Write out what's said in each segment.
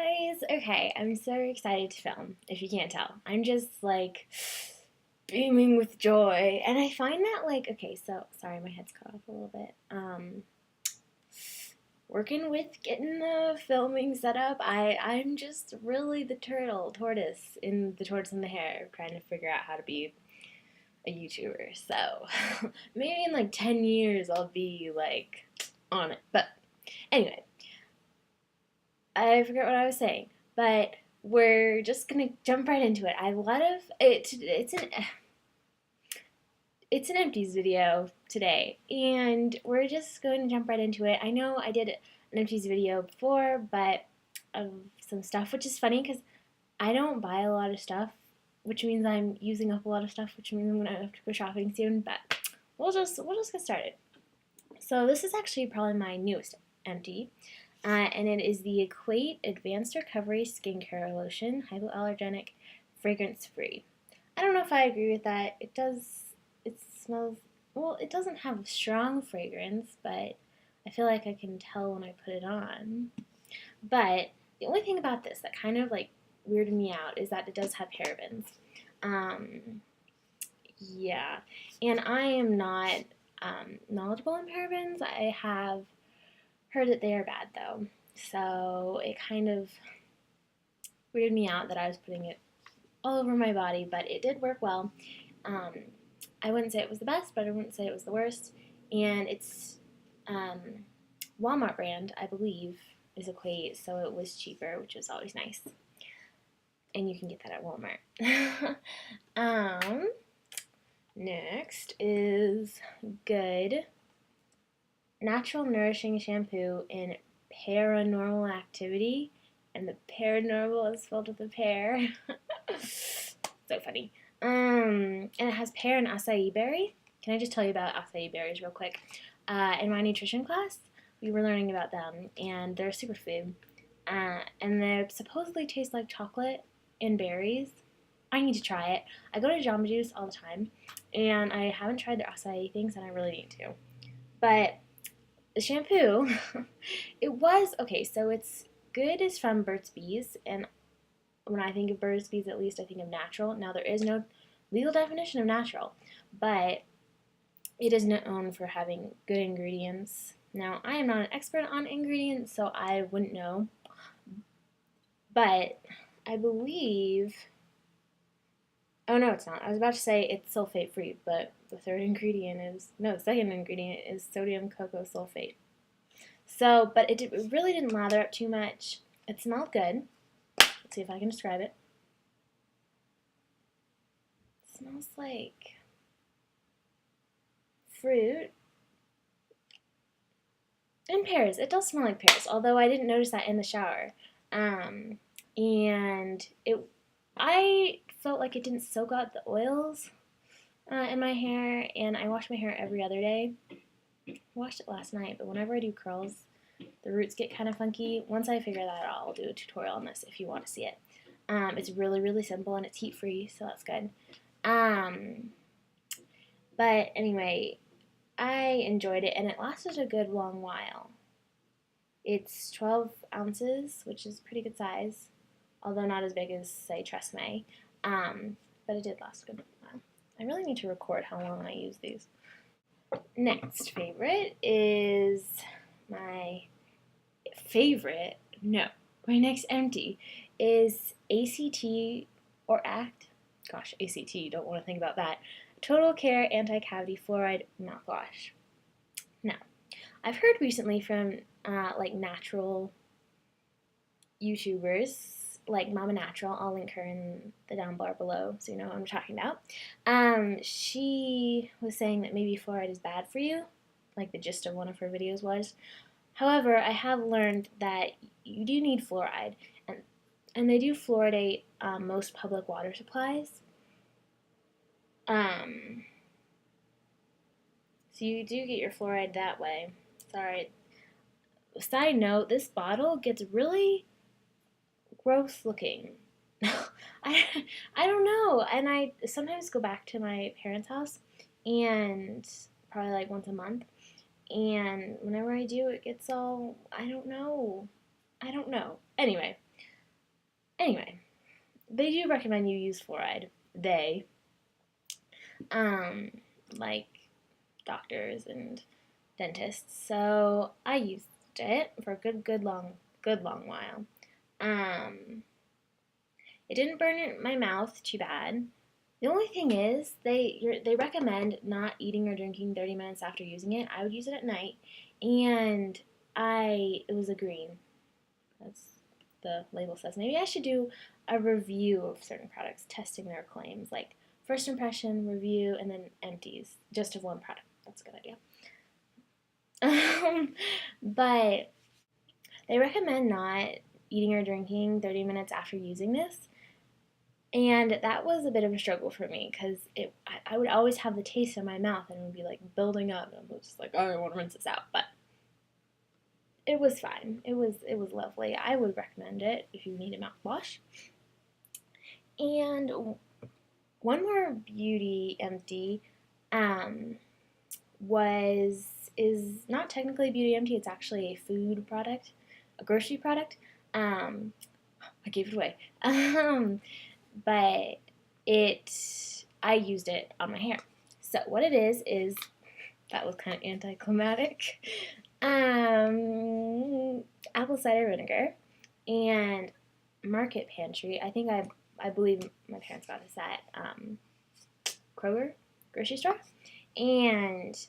guys! Okay, I'm so excited to film, if you can't tell. I'm just like beaming with joy. And I find that okay, so sorry, my head's cut off a little bit. Working with getting the filming set up, I'm just really the tortoise in the tortoise and the hare, trying to figure out how to be a YouTuber. So maybe in like 10 years I'll be like on it. But anyway, I forget what I was saying, but we're just gonna jump right into it. I love it. It's an Empties video today, and we're just going to jump right into it. I know I did an Empties video before, but of some stuff, which is funny because I don't buy a lot of stuff, which means I'm using up a lot of stuff, which means I'm gonna have to go shopping soon. But we'll just get started. So this is actually probably my newest empty. And it is the Equate Advanced Recovery Skincare Lotion, hypoallergenic, fragrance-free. I don't know if I agree with that. It smells, well, it doesn't have a strong fragrance, but I feel like I can tell when I put it on. But the only thing about this that kind of weirded me out is that it does have parabens. Yeah, and I am not knowledgeable in parabens. I have heard that they are bad though, so it kind of weirded me out that I was putting it all over my body, but it did work well. I wouldn't say it was the best, but I wouldn't say it was the worst, and it's Walmart brand, I believe, is Equate, so it was cheaper, which was always nice, and you can get that at Walmart. Next is Good Natural Nourishing Shampoo in Pearanormal Activity, and the Pearanormal is spelled with a pear. So funny. And it has pear and acai berry. Can I just tell you about acai berries real quick? In my nutrition class, we were learning about them, and they're a superfood. And they supposedly taste like chocolate and berries. I need to try it. I go to Jamba Juice all the time, and I haven't tried their acai things, and I really need to. But the shampoo, it was, okay, so it's Good is from Burt's Bees, and when I think of Burt's Bees, at least I think of natural. Now, there is no legal definition of natural, but it is known for having good ingredients. Now, I am not an expert on ingredients, so I wouldn't know, but I believe, oh no, it's not. I was about to say it's sulfate free, but the second ingredient is sodium cocoa sulfate. So, but it really didn't lather up too much. It smelled good. Let's see if I can describe it. It smells like fruit and pears. It does smell like pears, although I didn't notice that in the shower. And I felt like it didn't soak out the oils in my hair, and I wash my hair every other day. I washed it last night, but whenever I do curls, the roots get kind of funky. Once I figure that out, I'll do a tutorial on this if you want to see it. It's really, really simple, and it's heat-free, so that's good. But anyway, I enjoyed it, and it lasted a good long while. It's 12 ounces, which is pretty good size, although not as big as, say, Tresemme. But it did last a good while. I really need to record how long I use these. Next favorite is my next empty is ACT or ACT. Gosh, ACT, don't want to think about that. Total Care Anticavity Fluoride Mouthwash. Now, I've heard recently from natural YouTubers like Mama Natural. I'll link her in the down bar below so you know what I'm talking about. She was saying that maybe fluoride is bad for you, like the gist of one of her videos was. However, I have learned that you do need fluoride, and they do fluoridate most public water supplies. So you do get your fluoride that way. Sorry. Side note, this bottle gets really gross looking. I don't know, and I sometimes go back to my parents' house, and probably like once a month, and whenever I do, it gets all, I don't know. Anyway, Anyway, they do recommend you use fluoride. They, um, like doctors and dentists. So I used it for a good long while. Um, it didn't burn my mouth too bad. The only thing is, they recommend not eating or drinking 30 minutes after using it. I would use it at night, and it was a green. That's the label says. Maybe I should do a review of certain products, testing their claims, like first impression, review, and then empties, just of one product. That's a good idea. But they recommend not eating or drinking 30 minutes after using this. And that was a bit of a struggle for me because I would always have the taste in my mouth and it would be like building up. And I was just like, oh, I want to rinse this out. But it was fine. It was lovely. I would recommend it if you need a mouthwash. And one more beauty empty is not technically a beauty empty. It's actually a food product, a grocery product. I gave it away. But I used it on my hair. So what it is that was kind of anticlimactic. Apple cider vinegar and Market Pantry. I think I believe my parents got this at Kroger grocery store, and it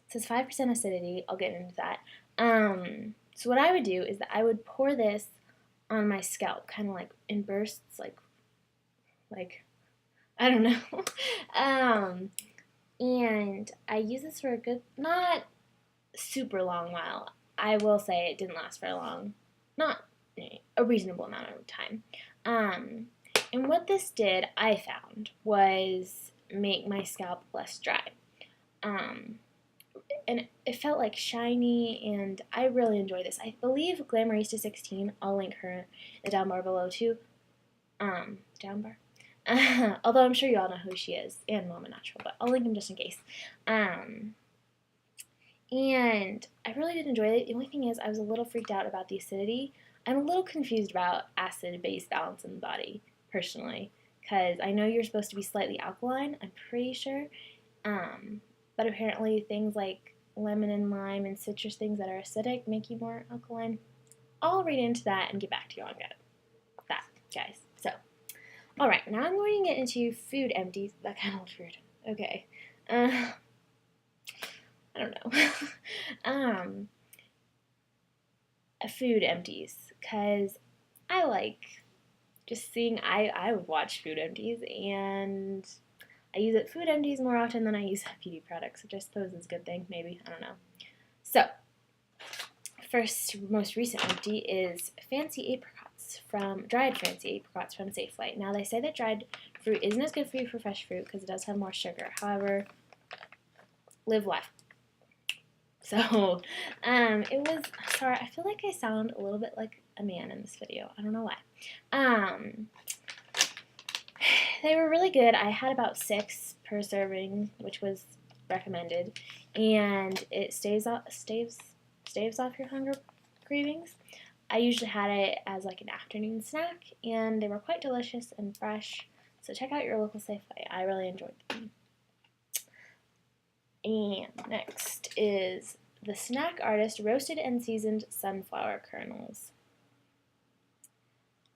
says 5% acidity. I'll get into that. So what I would do is that I would pour this on my scalp, kind of like in bursts, like I don't know. And I use this for a good, not super long while. I will say it didn't last very long, not a reasonable amount of time. And what this did, I found, was make my scalp less dry. And it felt like shiny, and I really enjoy this. I believe Glamourista16, I'll link her in the down bar below too. Down bar? Although I'm sure you all know who she is, and Mama Natural, but I'll link them just in case. And I really did enjoy it. The only thing is I was a little freaked out about the acidity. I'm a little confused about acid-base balance in the body, personally, because I know you're supposed to be slightly alkaline, I'm pretty sure. But apparently things like lemon and lime and citrus things that are acidic make you more alkaline. I'll read into that and get back to you on that, guys. So, alright, now I'm going to get into food empties. That kind of looks weird. Okay. I don't know. Food empties, because I like just seeing, I would watch food empties, and I use food empties more often than I use beauty products, which I suppose is a good thing, maybe, I don't know. So, most recent empty is dried fancy apricots from Safeway. Now, they say that dried fruit isn't as good for you for fresh fruit because it does have more sugar. However, live life. So, it was, sorry, I feel like I sound a little bit like a man in this video. I don't know why. They were really good. I had about 6 per serving, which was recommended, and it staves off your hunger cravings. I usually had it as like an afternoon snack, and they were quite delicious and fresh. So check out your local Safeway. I really enjoyed them. And next is the Snack Artist Roasted and Seasoned Sunflower Kernels.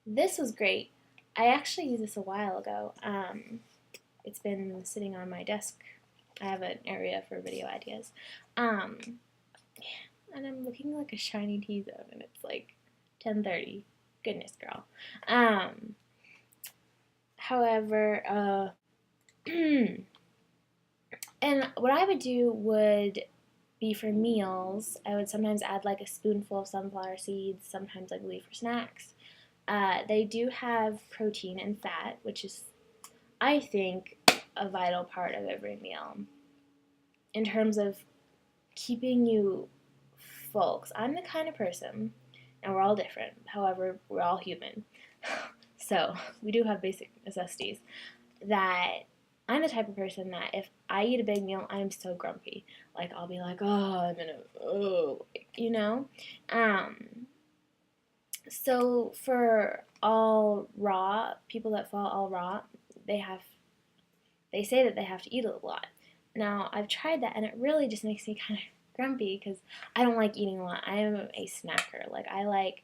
This was great. I actually used this a while ago. It's been sitting on my desk. I have an area for video ideas. And I'm looking like a shiny T-zone, and it's like 10:30. Goodness, girl. However, and what I would do would be for meals, I would sometimes add like a spoonful of sunflower seeds, sometimes I believe for snacks. They do have protein and fat, which is, I think, a vital part of every meal in terms of keeping you full. 'Cause I'm the kind of person, and we're all different, however, we're all human, so we do have basic necessities, that I'm the type of person that if I eat a big meal, I'm so grumpy. Like, I'll be like, oh, I'm gonna, you know? So for all raw, people that fall all raw, they say that they have to eat a lot. Now, I've tried that, and it really just makes me kind of grumpy because I don't like eating a lot. I am a snacker. Like, I like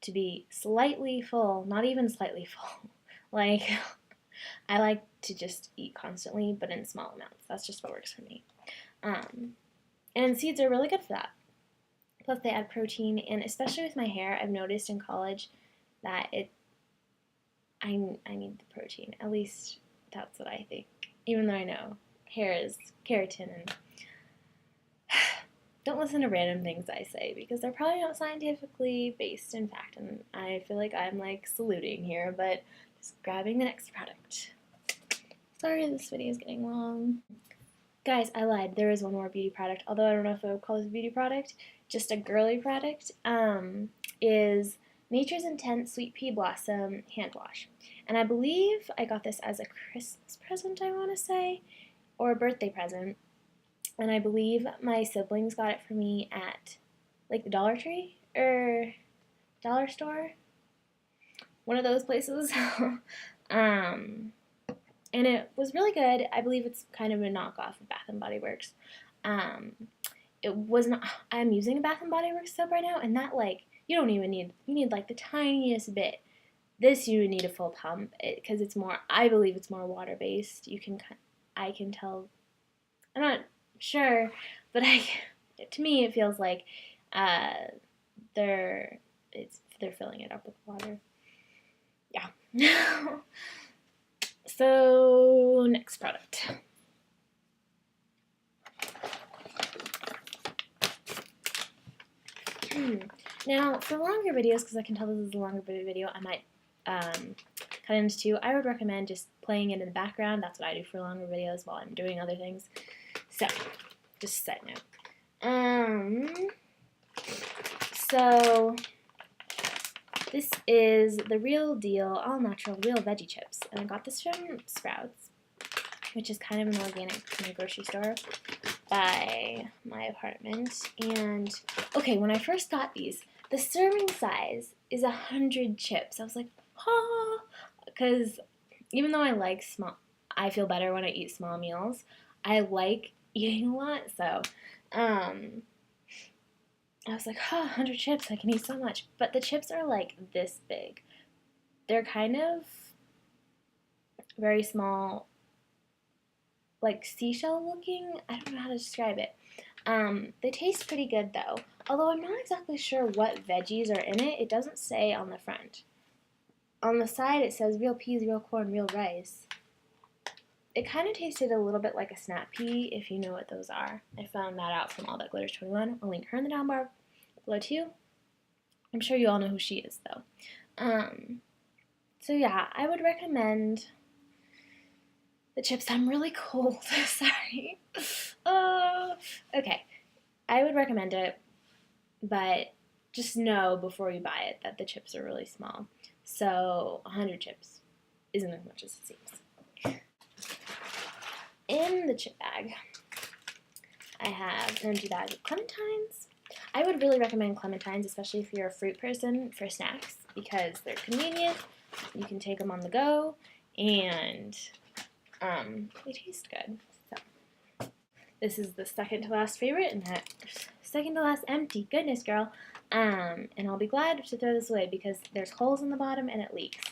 to be slightly full, not even slightly full. Like, I like to just eat constantly, but in small amounts. That's just what works for me. And seeds are really good for that. Plus, they add protein, and especially with my hair, I've noticed in college that I need the protein. At least that's what I think. Even though I know hair is keratin, and don't listen to random things I say because they're probably not scientifically based in fact, and I feel like I'm like saluting here, but just grabbing the next product. Sorry this video is getting long. Guys, I lied. There is one more beauty product, although I don't know if I would call this a beauty product, just a girly product, is Nature's Intent Sweet Pea Blossom hand wash. And I believe I got this as a Christmas present, I want to say, or a birthday present. And I believe my siblings got it for me at, like, the Dollar Tree, or Dollar Store, one of those places. And it was really good. I believe it's kind of a knockoff of Bath & Body Works. It was not, I'm using a Bath & Body Works soap right now, and that, like, you don't even need, you need, like, the tiniest bit. This you need a full pump, because it's more, I believe it's more water-based. I can tell, I'm not sure, but to me it feels like they're filling it up with water. Yeah. So next product. Now for longer videos, because I can tell this is a longer video, I might cut into two. I would recommend just playing it in the background. That's what I do for longer videos while I'm doing other things. So, just a side note. So this is the real deal, all natural, real veggie chips. And I got this from Sprouts, which is kind of an organic grocery store by my apartment. And, okay, when I first got these, the serving size is 100 chips. I was like, oh, because even though I like I feel better when I eat small meals, I like eating a lot, so, I was like, oh, 100 chips, I can eat so much. But the chips are like this big. They're kind of very small, like seashell looking. I don't know how to describe it. They taste pretty good though. Although I'm not exactly sure what veggies are in it. It doesn't say on the front. On the side it says real peas, real corn, real rice. It kind of tasted a little bit like a SnapPea, if you know what those are. I found that out from All That Glitters 21. I'll link her in the down bar below too. I'm sure you all know who she is though. So yeah, I would recommend the chips. I'm really cold. Sorry. Okay. I would recommend it, but just know before you buy it that the chips are really small. So 100 chips isn't as much as it seems. In the chip bag, I have an empty bag of Clementines. I would really recommend Clementines, especially if you're a fruit person, for snacks, because they're convenient. You can take them on the go, and they taste good. So this is the second to last favorite, and that second to last empty. Goodness, girl. And I'll be glad to throw this away because there's holes in the bottom and it leaks.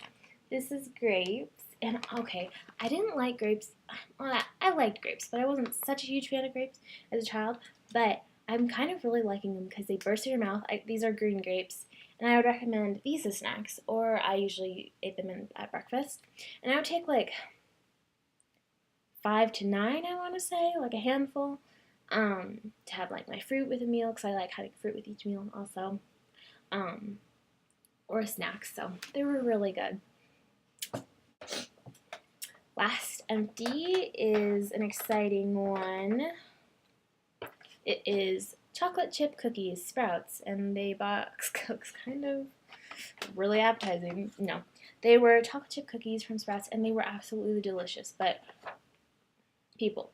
This is grapes. And, okay, I didn't like grapes. Well, I liked grapes, but I wasn't such a huge fan of grapes as a child. But I'm kind of really liking them because they burst in your mouth. These are green grapes. And I would recommend these as snacks. Or I usually ate them at breakfast. And I would take, like, 5 to 9, I want to say. Like a handful. To have, like, my fruit with a meal. Because I like having fruit with each meal also. Or snacks. So they were really good. Last empty is an exciting one. It is chocolate chip cookies, Sprouts, and they box looks kind of really appetizing. No, they were chocolate chip cookies from Sprouts, and they were absolutely delicious. But people,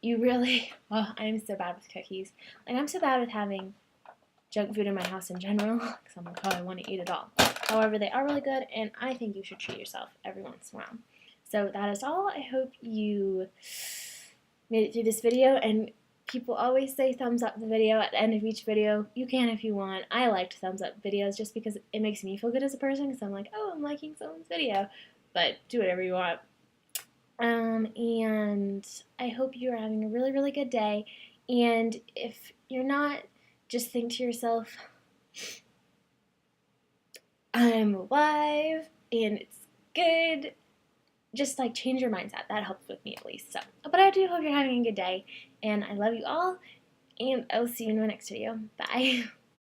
you really, oh, I'm so bad with cookies. Like I'm so bad with having junk food in my house in general. Because I'm like, oh, want to eat at all. However, they are really good, and I think you should treat yourself every once in a while. So that is all. I hope you made it through this video, and people always say thumbs up the video at the end of each video. You can if you want. I like to thumbs up videos just because it makes me feel good as a person, because I'm like, oh, I'm liking someone's video. But do whatever you want. And I hope you're having a really, really good day. And if you're not, just think to yourself, I'm alive, and it's good. Just like change your mindset. That helps with me at least. So, but I do hope you're having a good day, and I love you all, and I'll see you in my next video. Bye.